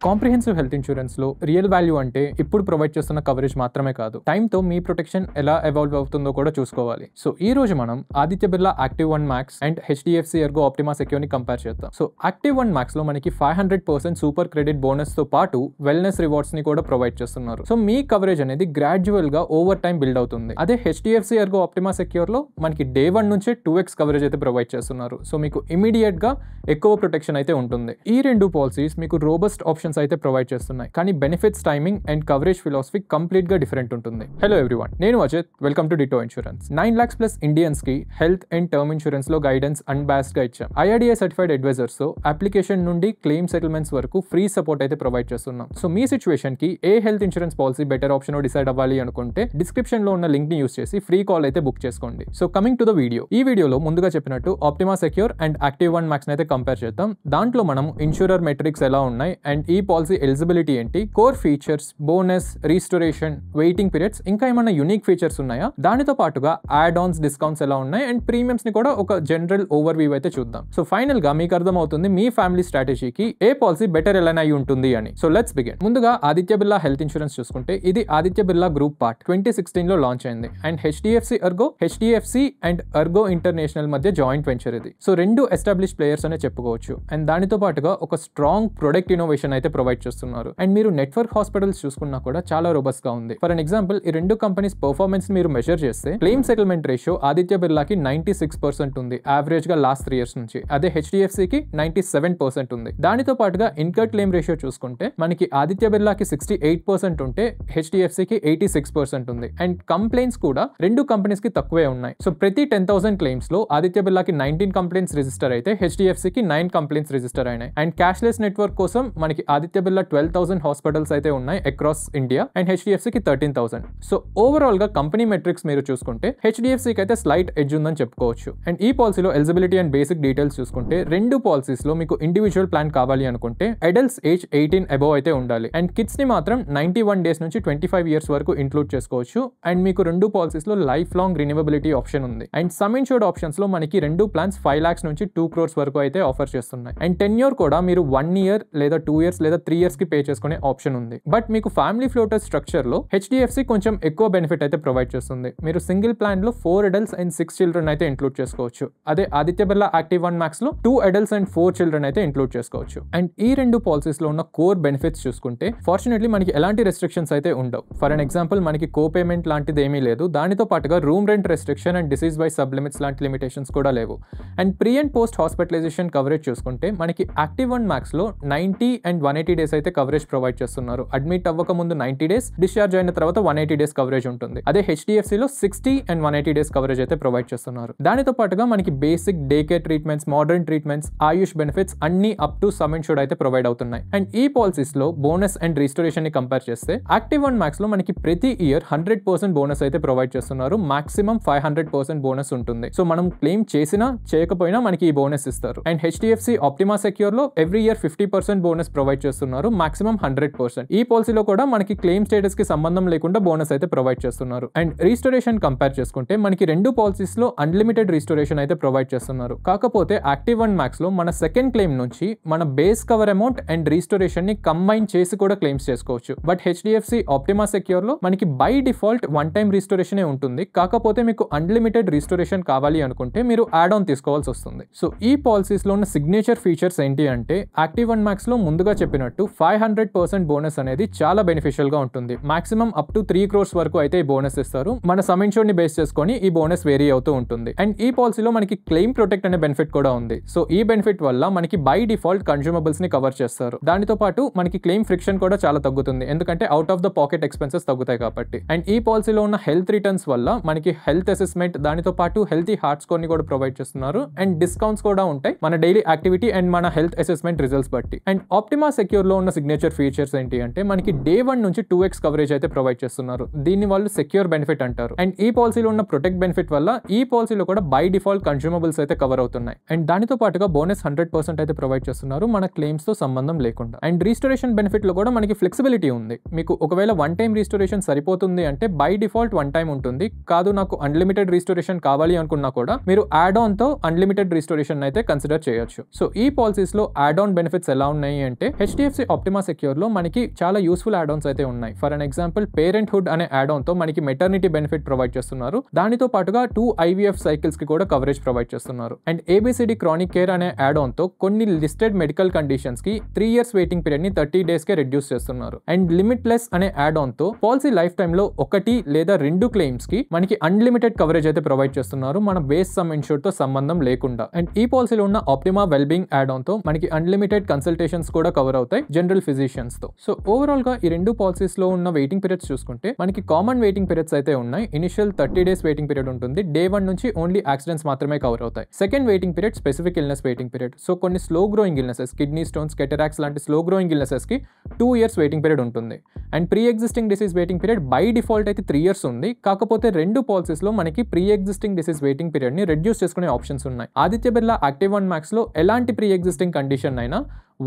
Comprehensive health insurance లో real value అంటే ఇప్పుడు ప్రొవైడ్ చేస్తున్న కవరేజ్ మాత్రమే కాదు, టైంతో మీ ప్రొటెక్షన్ ఎలా ఎవాల్వ్ అవుతుందో కూడా చూసుకోవాలి. సో ఈ రోజు మనం Aditya Birla active 1 max and HDFC Ergo optima secure ని కంపేర్ చేద్దాం. సో యాక్టివ్ 1 మ్యాక్స్ లో మనకి 500% సూపర్ క్రెడిట్ బోనస్ తో పాటు వెల్నెస్ రివార్డ్స్ ని కూడా ప్రొవైడ్ చేస్తున్నారు. సో మీ కవరేజ్ అనేది గ్రాడ్యువల్ గా ఓవర్ టైం బిల్డ్ అవుతుంది. అదే HDFC ఎర్గో ఆప్టిమా సెక్యూర్ లో మనకి డే 1 నుంచే 2x కవరేజ్ అయితే ప్రొవైడ్ చేస్తున్నారు. సో మీకు ఇమీడియట్ గా ఎక్కువ ప్రొటెక్షన్ అయితే ఉంటుంది. ఈ రెండు పాలసీస్ మీకు రోబస్ట్ ఆప్షన్స్ అయితే ప్రొవైడ్ చేస్తున్నాయి, కానీ benefits, timing and coverage philosophy complete గా డిఫరెంట్ ఉంటుంది. హలో ఎవ్రీవన్, నేను Ajit. Welcome to Ditto insurance. 9 lakhs plus Indians కి హెల్త్ అండ్ టర్మ్ ఇన్సూరెన్స్ లో గైడెన్స్ అన్బాస్డ్ గా ఇచ్చాం. IRDAI సర్టిఫైడ్ అడ్వైజర్స్ తో అప్లికేషన్ నుండి క్లెయిమ్ సెటిల్మెంట్స్ వరకు ఫ్రీ సపోర్ట్ అయితే ప్రొవైడ్ చేస్తున్నాం. సో మీ సిచ్యువేషన్ కి ఏ health insurance policy better option decide అవ్వాలి అనుకుంటే డిస్క్రిప్షన్ లో ఉన్న లింక్ ని యూస్ చేసి ఫ్రీ కాల్ అయితే బుక్ చేసుకోండి. So coming to the video, ఈ వీడియోలో ముందుగా చెప్పినట్టు optima secure and active 1 max అయితే కంపేర్ చేద్దాం. దాంట్లో మనం ఇన్సూరర్ మెట్రిక్స్ ఎలా ఉన్నాయి అండ్ ఈ పాలసీ ఎలిజిబిలిటీ ఏంటి, core features, bonus, restoration, waiting periods, ఇంకా ఏమైనా యూనిక్ ఫీచర్స్ ఉన్నాయా, దానితో పాటుగా యాడ్ ఆన్స్, డిస్కౌంట్స్ ఎలా ఉన్నాయి అండ్ ప్రీమియమ్స్ ని కూడా ఒక జనరల్ ఓవర్ వ్యూ అయితే చూద్దాం. సో ఫైనల్ గా మీకు అర్థమవుతుంది మీ ఫ్యామిలీ స్ట్రాటజీకి ఏ పాలసీ బెటర్ ఎలా అయి ఉంటుంది అని. So let's begin. ముందుగా ఆదిత్య బిర్లా హెల్త్ ఇన్సూరెన్స్ చూసుకుంటే ఇది ఆదిత్య బిర్లా గ్రూప్ పార్ట్ 2016 లో లాంచ్ అయింది and HDFC Ergo, HDFC and Ergo international మధ్య జాయింట్ వెంచర్ ఇది. సో రెండు ఎస్టాబ్లిష్ ప్లేయర్స్ అనే చెప్పుకోవచ్చు అండ్ దానితో పాటుగా ఒక స్ట్రాంగ్ ప్రొడక్ట్ ఇన్నోవేషన్ అయితే ప్రొవైడ్ చేస్తున్నారు. అండ్ మీరు నెట్వర్క్ హాస్పిటల్స్ చూసుకున్నా కూడా చాలా రోబస్ట్ గా ఉంది. ఫర్ అన్ ఎగ్జాంపుల్, ఈ రెండు కంపెనీస్ పర్ఫార్మెన్స్ మీరు మెజర్ చేస్తే క్లెయిమ్ సెటిల్మెంట్ రేషియో ఆదిత్య బిర్లాకి 96% ఉంది యావరేజ్ గా లాస్ట్ 3 years నుంచి. అదే HDFC కి 97% ఉంది. దానితో పాటుగా ఇన్కర్ క్లెయిమ్ రేషియో చూసుకుంటే మనకి ఆదిత్య బిర్లాకి 68% ఉంటే HDFC కి 86% ఉంది. అండ్ కంప్లైంట్స్ కూడా రెండు కంపెనీస్ కి తక్కువే ఉన్నాయి. సో ప్రతి 10,000 క్లెయిమ్స్ లో ఆదిత్య బిర్లాకి 19 కంప్లైంట్స్ రిజిస్టర్ అయితే HDFC కి 9 కంప్లైంట్స్ రిజిస్టర్ అయినాయి. అండ్ క్యాష్లెస్ నెట్వర్క్ కోసం మనకి ఆదిత్య బిర్లా 12,000 హాస్పిటల్స్ అయితే ఉన్నాయి అక్రాస్ ఇండియా అండ్ HDFC కి 13,000. సో ఓవరాల్ గా కంపెనీ మెట్రిక్స్ మీరు చూసుకుంటే HDFC కి అయితే స్లైట్ ఎడ్జ్ ఉందని చెప్పుకోవచ్చు. అండ్ ఈ పాలసీలో ఎలిజిబిలిటీ అండ్ బేసిక్ డీటెయిల్స్ చూసుకుంటే రెండు పాలసీస్ లో మీకు ఇండివిజువల్ ప్లాన్ కావాలి అనుకుంటే అడల్ట్స్ ఏజ్ 18 అబోవ్ అయితే ఉండాలి అండ్ కిడ్స్ ని మాత్రం 91 days నుంచి 25 years వరకు ఇంక్లూడ్ చేసుకోవచ్చు. అండ్ మీకు రెండు పాలసీస్ లో లైఫ్ లాంగ్ రిన్యూవబిలిటీ ఆప్షన్ ఉంది. అండ్ సమ్ ఇన్షూర్డ్ ఆప్షన్స్ లో మనకి రెండు ప్లాన్స్ 5 lakhs నుంచి 2 crores వరకు అయితే ఆఫర్ చేస్తున్నాయి. అండ్ టెన్యూర్ కూడా మీరు 1 year లేదా 2 years లేదా 3 years కి పే చేసుకునే ఆప్షన్ ఉంది. బట్ మీకు ఫ్యామిలీ ఫ్లోటర్ స్ట్రక్చర్ లో HDFC కొంచెం ఎక్కువ బెనిఫిట్ అయితే ప్రొవైడ్ చేస్తుంది. మీరు సింగిల్ ప్లాన్ లో 4 adults అండ్ 6 children అయితే ఇంక్లూడ్ చేసుకోవచ్చు. అదే ఆదిత్య బిర్లా యాక్టివ్ 1 మ్యాక్స్ లో 2 adults అండ్ 4 children అయితే ఇంక్లూడ్ చేసుకోవచ్చు. అండ్ ఈ రెండు పాలసీస్ లో ఉన్న కోర్ బెనిఫిట్స్ చూసుకుంటే ఫార్చునేట్లీ మనకి ఎలాంటి రెస్ట్రిక్షన్స్ అయితే ఉండవు. ఫర్ అన్ ఎగ్జాంపుల్, మనకి కో పేమెంట్ లాంటిది ఏమీ లేదు. దానితో పాటుగా room rent restriction and disease wise sub limits లాంటి లిమిటేషన్స్ కూడా లేవు. And pre and post hospitalization coverage చూసుకుంటే మనకి యాక్టివ్ 1 మ్యాక్స్ లో 90 and 180 days అయితే కవరేజ్ ప్రొవైడ్ చేస్తున్నారు. అడ్మిట్ అవ్వక ముందు 90 days, డిశ్చార్జ్ అయిన తర్వాత 180 days కవరేజ్ ఉంటుంది. అదే HDFC లో 60 and 180 days కవరేజ్ అయితే ప్రొవైడ్ చేస్తున్నారు. దానితో పాటుగా మనకి basic day care treatments, modern treatments, AYUSH benefits అన్ని అప్ టు సమ్ ఇన్షూర్డ్ అయితే ప్రొవైడ్ అవుతున్నాయి. అండ్ ఈ పాలసీస్ లో బోనస్ అండ్ రీస్టోరేషన్ ని కంపేర్ చేస్తే యాక్టివ్ 1 మ్యాక్స్ లో మనకి ప్రతి ఇయర్ 100% బోనస్ అయితే ప్రొవైడ్ చేస్తున్నారు. మాక్సిమం 500% బోనస్ ఉంటుంది. సో మనం క్లెయిమ్ చేసినా చేయకపోయినా మనకి ఈ బోనస్ ఇస్తారు. అండ్ HDFC ఆప్టిమా సెక్యూర్ లో ఎవ్రీ ఇయర్ 50% బోనస్ ప్రొవైడ్ చేస్తున్నారు, మాక్సిమం 100%. ఈ పాలసీలో కూడా మనకి క్లెయిమ్ స్టేటస్ కి సంబంధం లేకుండా బోనస్ అయితే ప్రొవైడ్ చేస్తున్నారు. అండ్ రీస్టోరేషన్ కంపేర్ చేసుకుంటే మనకి రెండు పాలసీస్ లో అన్లిమిటెడ్ రీస్టోరేషన్ అయితే ప్రొవైడ్ చేస్తున్నారు. కాకపోతే యాక్టివ్ 1 మ్యాక్స్ లో మన సెకండ్ క్లెయిమ్ నుంచి మన base cover amount and restoration ని కంబైన్ చేసి కూడా క్లెయిమ్స్ చేసుకోవచ్చు. బట్ HDFC ఆప్టిమా సెక్యూర్ లో మనకి బై డిఫాల్ట్ 1 time రీస్టోరేషన్ ఉంటుంది. కాకపోతే మీకు అన్లిమిటెడ్ రీస్టోరేషన్ కావాలి అనుకుంటే మీరు యాడ్ ఆన్ తీసుకోవాల్సి వస్తుంది. సో ఈ పాలసీస్ లో ఉన్న సిగ్నేచర్ ఫీచర్స్ ఏంటి అంటే యాక్టివ్ 1 మ్యాక్స్ లో ముందుగా చెప్పినట్టు 500% బోనస్ అనేది చాలా బెనిఫిషియల్ గా ఉంటుంది. మాక్సిమం అప్ టు 3 crores వరకు అయితే ఈ బోనస్ ఇస్తారు. మన సమ్ ఇన్షూర్డ్ ని బేస్ చేసుకొని ఈ బోనస్ వేరీ అవుతూ ఉంటుంది. అండ్ ఈ పాలసీలో మనకి క్లెయిమ్ ప్రొటెక్ట్ అనే బెనిఫిట్ కూడా ఉంది. సో ఈ బెనిఫిట్ వల్ల మనకి బై డిఫాల్ట్ కన్స్యూమబుల్స్ ని కవర్ చేస్తారు. దానితో పాటు మనకి క్లెయిమ్ ఫ్రిక్షన్ కూడా చాలా తగ్గుతుంది, ఎందుకంటే out of the pocket expenses తగ్గుతాయి కాబట్టి. అండ్ ఈ పాలసీలో ఉన్న హెల్త్ రిటర్న్స్ వల్ల మనకి హెల్త్ అసెస్మెంట్, దానితో పాటు హెల్తీ హార్ట్ స్కోర్ ని కూడా ప్రొవైడ్ చేస్తున్నారు. అండ్ డిస్కౌంట్స్ కూడా ఉంటాయి మన డైలీ యాక్టివిటీ అండ్ మన హెల్త్ అసెస్మెంట్ రిజల్ట్స్ బట్టి. అండ్ ఆప్టిమా సెక్యూర్ లో ఉన్న సిగ్నేచర్ ఫీచర్స్ ఏంటి అంటే మనకి డే 1 నుంచి 2x కవరేజ్ అయితే ప్రొవైడ్ చేస్తున్నారు. దీన్ని వాళ్ళు సెక్యూర్ బెనిఫిట్ అంటారు. అండ్ ఈ పాలసీలో ఉన్న ప్రొటెక్ట్ బెనిఫిట్ వల్ల ఈ పాలసీలో కూడా బై డిఫాల్ట్ కన్స్యూమబుల్స్ అయితే కవర్ అవుతున్నాయి. అండ్ దానితో పాటుగా బోనస్ 100% అయితే ప్రొవైడ్ చేస్తున్నారు మన క్లెయిమ్స్ తో సంబంధం లేకుండా. అండ్ రీస్టోరేషన్ బెనిఫిట్ లో కూడా మనకి ఫ్లెక్సిబిలిటీ ఉంది. మీకు ఒకవేళ 1 time రీస్టోరేషన్ సరిపోతుంది అంటే బై డిఫాల్ట్ 1 time ఉంటుంది. కాదు నాకు అన్లిమిటెడ్ రీస్టోరేషన్ కావాలి అనుకున్నా కూడా మీరు యాడ్ ఆన్ తో అన్లిమిటెడ్ రీస్టోరేషన్ అయితే కన్సిడర్ చేయొచ్చు. సో ఈ పాలసీస్ లో యాడ్ ఆన్ బెనిఫిట్స్ ఎలా ఉన్నాయి అంటే హెచ్డిఎఫ్సి ఆప్టిమా సెక్యూర్లో మనకి చాలా యూస్ఫుల్ యాడ్ ఆన్స్ అయితే ఉన్నాయి. ఫర్ అన్ ఎగ్జాంపుల్ పేరెంట్హుడ్ అనే యాడ్ ఆన్తో మనకి మెటర్నిటీ బెనిఫిట్ ప్రొవైడ్ చేస్తున్నారు. దానితో పాటుగా 2 IVF సైకిల్స్ కి కూడా కవరేజ్ ప్రొవైడ్ చేస్తున్నారు. అండ్ ABCD క్రానిక్ కేర్ అనే యాడ్ ఆన్తో కొన్ని లిస్టెడ్ మెడికల్ కండిషన్స్ కి 3 years వెయిటింగ్ పీరియడ్ ని 30 days కే రెడ్యూస్ చేస్తున్నారు. అండ్ లిమిట్లెస్ అనే యాడ్ ఆన్తో పాలసీ లైఫ్ టైమ్ లో 1 లేదా 2 క్లెయిమ్స్ కి మనకి అన్లిమిటెడ్ కవరేజ్ అయితే ప్రొవైడ్ చేస్తున్నారు, మన బేస్ సమ్ ఇన్సూర్డ్ తో సంబంధం లేకుండా. అండ్ ఈ పాలసీలో ఉన్న ఆప్టిమా వెల్బీయింగ్ యాడ్ ఆన్తో మనకి అన్లిమిటెడ్ కన్సల్టేషన్స్ కూడా కవర్ అవుతాయి జనరల్ ఫిజిషియన్స్ తో. సో ఓవరాల్ గా ఈ 2 పాలసీస్ లో ఉన్న వెయిటింగ్ పీరియడ్స్ చూసుకుంటే మనకి కామన్ వెయిటింగ్ పీరియడ్స్ అయితే ఉన్నాయి. ఇనిషియల్ 30 days వెయిటింగ్ పీరియడ్ ఉంటుంది. Day 1 నుంచి ఓన్లీ యాక్సిడెంట్స్ మాత్రమే కవర్ అవుతాయి. Second waiting period specific illness waiting period. So కొన్ని slow growing illnesses, kidney stones, cataracts లాంటి స్లో గ్రోయింగ్ ఇల్నెసెస్ కి 2 years వెయిటింగ్ పీరియడ్ ఉంటుంది. And pre existing disease waiting period by default అయితే 3 years ఉంది. కాకపోతే 2 policies లో మనకి pre existing disease waiting period ని రెడ్యూస్ చేసుకునే ఆప్షన్స్ ఉన్నాయి. ఆదిత్య బిర్లా యాక్టివ్ 1 Max లో ఎలాంటి ప్రీ ఎగ్జిస్టింగ్ కండిషన్ అయినా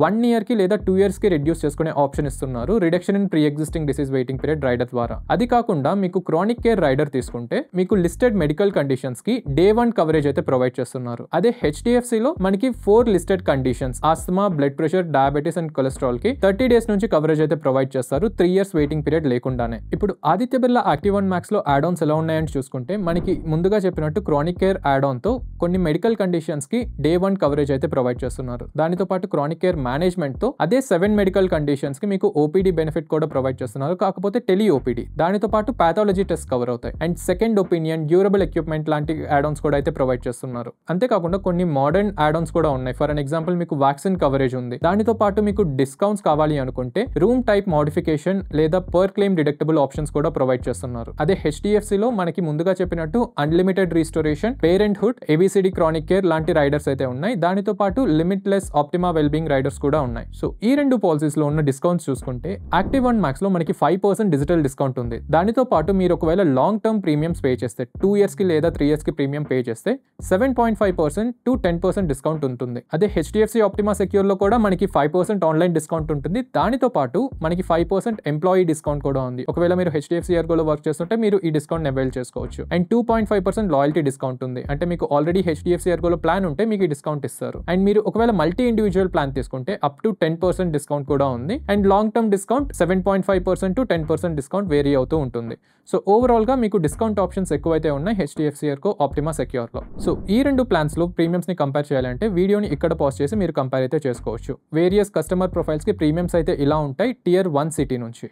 1 year కి లేదా 2 years కి రెడ్యూస్ చేసుకునే ఆప్షన్ ఇస్తున్నారు reduction in pre existing disease waiting period rider ద్వారా. అది కాకుండా మీకు క్రానిక్ కేర్ రైడర్ తీసుకుంటే మీకు లిస్టెడ్ మెడికల్ కండిషన్స్ కి Day 1 కవరేజ్ అయితే ప్రొవైడ్ చేస్తున్నారు. అదే హెచ్డిఎఫ్సిలో మనకి 4 listed conditions asthma, blood pressure, diabetes and cholesterol కి 30 days నుంచి కవరేజ్ అయితే ప్రొవైడ్ చేస్తారు 3 years వెయిటింగ్ పీరియడ్ లేకుండానే. ఇప్పుడు ఆదిత్య బిర్లా యాక్టివ్ 1 Max లో యాడ్ ఆన్స్ ఎలా ఉన్నాయని చూసుకుంటే మనకి ముందుగా చెప్పినట్టు క్రానిక్ కేర్ యాడ్ ఆన్ తో కొన్ని మెడికల్ కండిషన్స్ కి Day 1 కవరేజ్ అయితే ప్రొవైడ్ చేస్తున్నారు. దానితో పాటు క్రానిక్ కేర్ మేనేజ్మెంట్ తో అదే 7 మెడికల్ కండిషన్స్ కి మీకు ఓపీడీ బెనిఫిట్ కూడా ప్రొవైడ్ చేస్తున్నారు, కాకపోతే టెలి ఓపీడీ. దానితో పాటు పాథాలజీ టెస్ట్ కవర్ అవుతాయి. And second opinion, durable equipment లాంటి యాడ్ ఆన్స్ కూడా అయితే ప్రొవైడ్ చేస్తున్నారు. అంతేకాకుండా కొన్ని మోడర్న్ యాడ్ ఆన్స్ కూడా ఉన్నాయి. ఫర్ అన్ ఎగ్జాంపుల్ మీకు వ్యాక్సిన్ కవరేజ్ ఉంది. దానితో పాటు మీకు డిస్కౌంట్స్ కావాలి అనుకుంటే రూమ్ టైప్ మోడిఫికేషన్ లేదా పర్ క్లెయిమ్ డిడక్టబుల్ ఆప్షన్స్ కూడా ప్రొవైడ్ చేస్తున్నారు. అదే హెచ్డిఎఫ్సిలో మనకి ముందుగా చెప్పినట్టు unlimited restoration, parenthood, ABCD chronic care లాంటి రైడర్స్ అయితే ఉన్నాయి. దానితో పాటు లిమిట్లెస్ ఆప్టిమా వెల్బీయింగ్ రైడర్స్ కూడా ఉన్నాయి. సో ఈ 2 పాలసీస్ లో ఉన్న డిస్కౌంట్స్ చూసుకుంటే యాక్టివ్ 1 Max లో మనకి 5% డిజిటల్ డిస్కౌంట్ ఉంది. దానితో పాటు మీరు ఒకవేళ లాంగ్ టర్మ్ ప్రీమియమ్స్ పే చేస్తే 2 years కి లేదా 3 years కి ప్రీమియం పే చేస్తే 7.5% to 10% డిస్కౌంట్ ఉంటుంది. అదే హెచ్డిఎఫ్సి ఆప్టిమా సెక్యూర్ లో కూడా మనకి 5% ఆన్లైన్ డిస్కౌంట్ ఉంటుంది. దానితో పాటు మనకి 5% ఎంప్లాయీ డిస్కౌంట్ కూడా ఉంది. ఒకవేళ మీరు హెచ్డిఎఫ్సి ఎర్గోలో వర్క్ చేస్తుంటే మీరు ఈ డిస్కౌంట్ అవైల్ చేసుకోవచ్చు. అండ్ 2.5% లాయల్టీ డిస్కౌంట్ ఉంది. అంటే మీకు ఆల్రెడీ హెచ్డిఎఫ్సి ఎర్గోలో ప్లాన్ ఉంటే మీకు ఈ డిస్కౌంట్ ఇస్తారు. అండ్ మీరు ఒకవేళ మల్టీ ఇండివిజువల్ ప్లాన్ తీసుకుంటే అప్ టు 10% డిస్కౌంట్ కూడా ఉంది. And long term discount 7.5% to 10% discount vary అవుతూ ఉంటుంది. సో ఓవరాల్ గా మీకు డిస్కౌంట్ ఆప్షన్స్ ఎక్కువైతే ఉన్నాయి హెచ్డిఎఫ్సి ఎర్గో ఆప్టిమా సెక్యూర్ లో. సో ఈ 2 ప్లాన్స్ లో ప్రీమియమ్స్ ని కంపేర్ చేయాలంటే వీడియోని ఇక్కడ పాజ్ చేసి మీరు కంపేర్ అయితే చేసుకోవచ్చు. వేరియస్ కస్టమర్ ప్రొఫైల్స్ కి ప్రీమియమ్స్ అయితే ఇలా ఉంటాయి Tier 1 సిటీ నుంచి.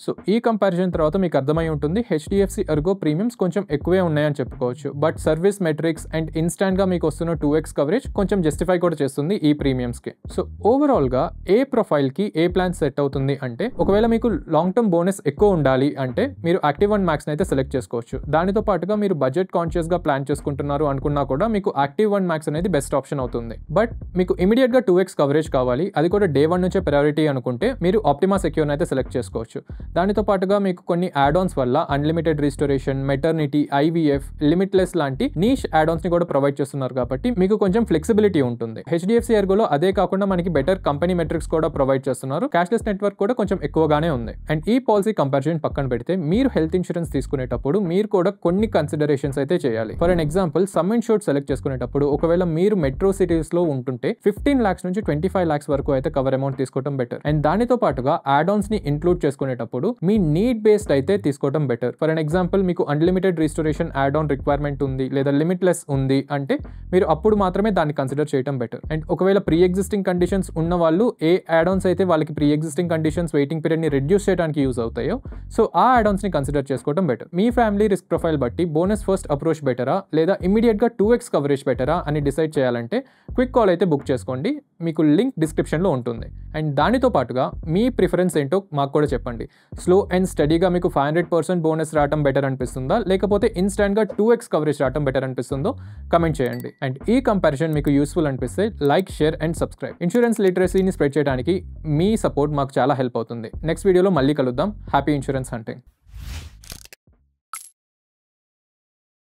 సో ఈ కంపారిజన్ తర్వాత మీకు అర్థమై ఉంటుంది హెచ్డిఎఫ్సి ఎర్గో ప్రీమియమ్స్ కొంచెం ఎక్కువే ఉన్నాయని చెప్పుకోవచ్చు. బట్ సర్వీస్ మెట్రిక్స్ అండ్ ఇన్స్టాంట్గా మీకు వస్తున్న 2x కవరేజ్ కొంచెం జస్టిఫై కూడా చేస్తుంది ఈ ప్రీమియమ్స్కి. సో ఓవరాల్గా ఏ ప్రొఫైల్కి ఏ ప్లాన్ సెట్ అవుతుంది అంటే ఒకవేళ మీకు లాంగ్ టర్మ్ బోనస్ ఎక్కువ ఉండాలి అంటే మీరు యాక్టివ్ 1 Maxని అయితే సెలెక్ట్ చేసుకోవచ్చు. దానితో పాటుగా మీరు బడ్జెట్ కాన్షియస్గా ప్లాన్ చేసుకుంటున్నారు అనుకున్నా కూడా మీకు యాక్టివ్ 1 Max అనేది బెస్ట్ ఆప్షన్ అవుతుంది. బట్ మీకు ఇమీడియట్గా 2x కవరేజ్ కావాలి, అది కూడా Day 1 నుంచే ప్రయారిటీ అనుకుంటే మీరు ఆప్టిమా సెక్యూర్ని అయితే సెలెక్ట్ చేసుకోవచ్చు. దానితో పాటుగా మీకు కొన్ని యాడ్ ఆన్స్ వల్ల unlimited restoration, maternity, IVF, limitless లాంటి నీష్ యాడ్ ఆన్స్ ని కూడా ప్రొవైడ్ చేస్తున్నారు కాబట్టి మీకు కొంచెం ఫ్లెక్సిబిలిటీ ఉంటుంది. హెచ్డిఎఫ్సి ఎర్గోలో అదే కాకుండా మనకి బెటర్ కంపెనీ మెట్రిక్స్ కూడా ప్రొవైడ్ చేస్తున్నారు. క్యాష్లెస్ నెట్వర్క్ కూడా కొంచెం ఎక్కువగానే ఉంది. అండ్ ఈ పాలసీ కంపారిజన్ పక్కన పెడితే మీరు హెల్త్ ఇన్సూరెన్స్ తీసుకునేటప్పుడు మీరు కూడా కొన్ని కన్సిడరేషన్స్ అయితే చేయాలి. For an example some insured select చేసుకునేటప్పుడు ఒకవేళ మీరు మెట్రో సిటీస్ లో ఉంటుంటే 15 lakhs నుంచి 25 lakhs వరకు అయితే కవర్ అమౌంట్ తీసుకోవడం బెటర్. అండ్ దానితో పాటుగా యాడ్ ఆన్స్ ని ఇంక్లూడ్ చేసుకునేటప్పుడు మీ నీడ్ బేస్డ్ అయితే తీసుకోవడం బెటర్. ఫర్ అన్ ఎగ్జాంపుల్ మీకు unlimited restoration add on requirement ఉంది లేదా లిమిట్లెస్ ఉంది అంటే మీరు అప్పుడు మాత్రమే దాన్ని కన్సిడర్ చేయడం బెటర్. అండ్ ఒకవేళ ప్రీ ఎగ్జిస్టింగ్ కండిషన్స్ ఉన్న వాళ్ళు ఏ యాడ్ ఆన్స్ అయితే వాళ్ళకి pre existing conditions waiting period ని రెడ్యూస్ చేయడానికి యూజ్ అవుతాయో సో ఆ యాడ్ ఆన్స్ ని కన్సిడర్ చేసుకోవడం బెటర్. మీ ఫ్యామిలీ రిస్క్ ప్రొఫైల్ బట్టి బోనస్ ఫస్ట్ అప్రోచ్ బెటరా లేదా ఇమీడియట్ గా 2x కవరేజ్ బెటరా అని డిసైడ్ చేయాలంటే క్విక్ కాల్ అయితే బుక్ చేసుకోండి. మీకు లింక్ డిస్క్రిప్షన్ లో ఉంటుంది. అండ్ దానితో పాటుగా మీ ప్రిఫరెన్స్ ఏంటో మాకు కూడా చెప్పండి. స్లో అండ్ స్టడీగా మీకు 500% బోనస్ రావడం బెటర్ అనిపిస్తుందా లేకపోతే ఇన్స్టాంట్గా 2x కవరేజ్ రావడం బెటర్ అనిపిస్తుందో కమెంట్ చేయండి. అండ్ ఈ కంపారిజన్ మీకు యూస్ఫుల్ అనిపిస్తే like, share and subscribe. Insurance లిటరసీని స్ప్రెడ్ చేయడానికి మీ సపోర్ట్ మాకు చాలా హెల్ప్ అవుతుంది. నెక్స్ట్ వీడియోలో మళ్ళీ కలుద్దాం. Happy insurance hunting.